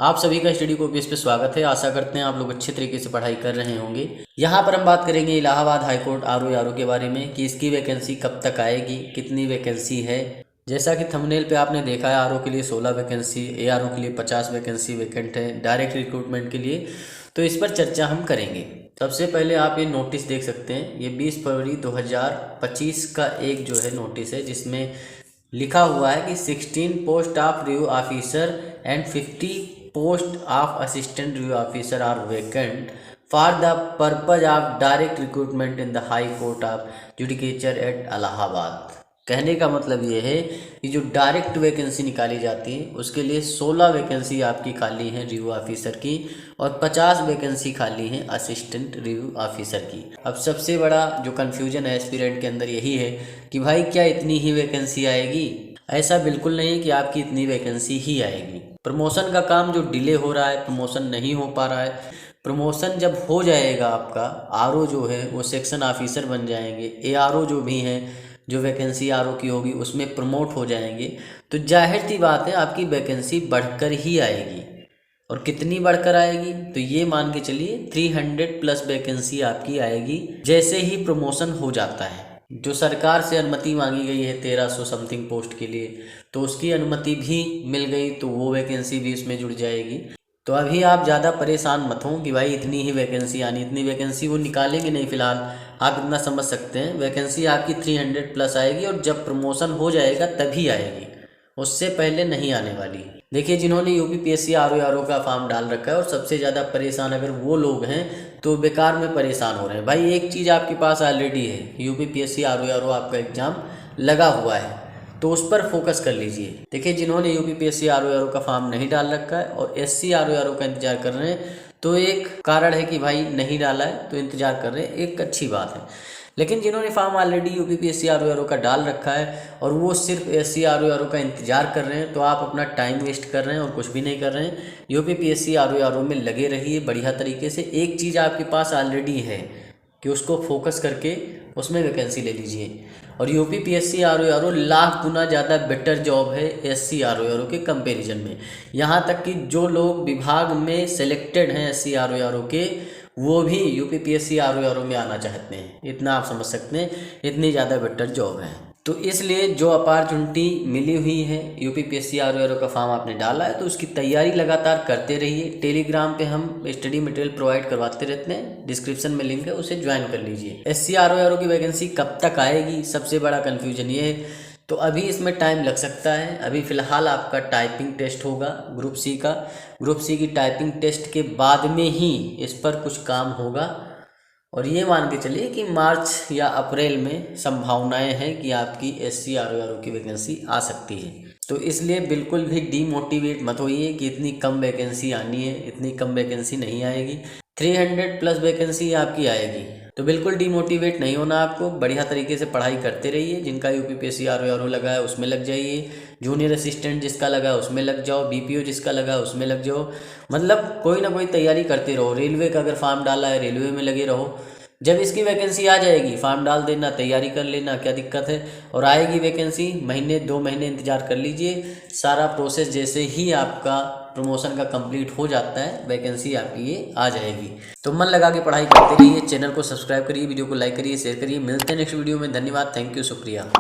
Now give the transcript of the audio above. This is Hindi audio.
आप सभी का स्टडी कॉपीज पे स्वागत है। आशा करते हैं आप लोग अच्छे तरीके से पढ़ाई कर रहे होंगे। यहाँ पर हम बात करेंगे इलाहाबाद हाईकोर्ट आरओ के बारे में कि इसकी वैकेंसी कब तक आएगी, कितनी वैकेंसी है। जैसा कि थंबनेल पे आपने देखा है, आरओ के लिए 16 वैकेंसी, एआरओ के लिए 50 वैकेंसी वैकेंट है डायरेक्ट रिक्रूटमेंट के लिए। तो इस पर चर्चा हम करेंगे। सबसे पहले आप ये नोटिस देख सकते हैं, ये 20 फरवरी 2025 का एक जो है नोटिस है, जिसमें लिखा हुआ है कि 16 post of review officer and 50 post of assistant review officer are vacant for the purpose of direct recruitment in the high court of judicature at Allahabad. कहने का मतलब ये है कि जो डायरेक्ट वैकेंसी निकाली जाती है उसके लिए 16 वैकेंसी आपकी खाली हैं रिव्यू ऑफिसर की और 50 वैकेंसी खाली हैं असिस्टेंट रिव्यू ऑफिसर की। अब सबसे बड़ा जो कन्फ्यूजन है एस्पिरेंट के अंदर यही है कि भाई क्या इतनी ही वैकेंसी आएगी। ऐसा बिल्कुल नहीं है कि आपकी इतनी वैकेंसी ही आएगी। प्रमोशन का काम जो डिले हो रहा है, प्रमोशन नहीं हो पा रहा है, प्रमोशन जब हो जाएगा आपका आरओ जो है वो सेक्शन ऑफिसर बन जाएंगे, एआरओ जो भी हैं जो वैकेंसी आरओ की होगी उसमें प्रमोट हो जाएंगे, तो जाहिर सी बात है आपकी वैकेंसी बढ़कर ही आएगी। और कितनी बढ़कर आएगी तो ये मान के चलिए 300 प्लस वैकेंसी आपकी आएगी जैसे ही प्रमोशन हो जाता है। जो सरकार से अनुमति मांगी गई है 1300 समथिंग पोस्ट के लिए, तो उसकी अनुमति भी मिल गई तो वो वैकेंसी भी इसमें जुड़ जाएगी। तो अभी आप ज़्यादा परेशान मत हो कि भाई इतनी ही वैकेंसी आनी, इतनी वैकेंसी वो निकालेंगे नहीं। फिलहाल आप इतना समझ सकते हैं, वैकेंसी आपकी 300 प्लस आएगी और जब प्रमोशन हो जाएगा तभी आएगी, उससे पहले नहीं आने वाली। देखिए, जिन्होंने यूपीपीएससी आरओ का फॉर्म डाल रखा है और सबसे ज़्यादा परेशान अगर वो लोग हैं तो बेकार में परेशान हो रहे हैं। भाई एक चीज़ आपके पास ऑलरेडी है, यूपीपीएससी आरओ आपका एग्ज़ाम लगा हुआ है, तो उस पर फोकस कर लीजिए। देखिए, जिन्होंने यूपीपीएससी आरओ का फॉर्म नहीं डाल रखा है और एससी आरओ का इंतजार कर रहे हैं, तो एक कारण है कि भाई नहीं डाला है तो इंतजार कर रहे हैं, एक अच्छी बात है। लेकिन जिन्होंने फॉर्म ऑलरेडी यूपीपीएससी आरओ का डाल रखा है और वो सिर्फ एससी आरओ का इंतजार कर रहे हैं, तो आप अपना टाइम वेस्ट कर रहे हैं और कुछ भी नहीं कर रहे हैं। यूपीपीएससी आरओ में लगे रहिए बढ़िया तरीके से। एक चीज़ आपके पास ऑलरेडी है कि उसको फोकस करके उसमें वैकेंसी ले लीजिए। और यूपीपीएससी आरओ लाख गुना ज़्यादा बेटर जॉब है एससी आरओ के कंपैरिजन में। यहाँ तक कि जो लोग विभाग में सेलेक्टेड हैं एससी आरओ के, वो भी यूपीपीएससी आरओ में आना चाहते हैं। इतना आप समझ सकते हैं, इतनी ज़्यादा बेटर जॉब है। तो इसलिए जो अपॉर्चुनिटी मिली हुई है, यूपीपीएससी आरओ का फॉर्म आपने डाला है तो उसकी तैयारी लगातार करते रहिए। टेलीग्राम पे हम स्टडी मटेरियल प्रोवाइड करवाते रहते हैं, डिस्क्रिप्शन में लिंक है, उसे ज्वाइन कर लीजिए। एससी आरओ की वैकेंसी कब तक आएगी, सबसे बड़ा कन्फ्यूजन ये है। तो अभी इसमें टाइम लग सकता है। अभी फ़िलहाल आपका टाइपिंग टेस्ट होगा ग्रुप सी का। ग्रुप सी की टाइपिंग टेस्ट के बाद में ही इस पर कुछ काम होगा और ये मान के चलिए कि मार्च या अप्रैल में संभावनाएं हैं कि आपकी एससी आरओ की वैकेंसी आ सकती है। तो इसलिए बिल्कुल भी डीमोटिवेट मत होइए कि इतनी कम वैकेंसी आनी है, इतनी कम वैकेंसी नहीं आएगी। 300 प्लस वैकेंसी आपकी आएगी, तो बिल्कुल डीमोटिवेट नहीं होना आपको। बढ़िया तरीके से पढ़ाई करते रहिए। जिनका यूपीपीएससी आरओ लगा है उसमें लग जाइए, जूनियर असिस्टेंट जिसका लगा है उसमें लग जाओ, बीपीओ जिसका लगा है उसमें लग जाओ। मतलब कोई ना कोई तैयारी करते रहो। रेलवे का अगर फॉर्म डाला है रेलवे में लगे रहो। जब इसकी वैकेंसी आ जाएगी फॉर्म डाल देना, तैयारी कर लेना, क्या दिक्कत है। और आएगी वैकेंसी, महीने 2 महीने इंतजार कर लीजिए। सारा प्रोसेस जैसे ही आपका प्रमोशन का कंप्लीट हो जाता है, वैकेंसी आपकी ये आ जाएगी। तो मन लगा के पढ़ाई करते रहिए। चैनल को सब्सक्राइब करिए, वीडियो को लाइक करिए, शेयर करिए। मिलते हैं नेक्स्ट वीडियो में। धन्यवाद, थैंक यू, शुक्रिया।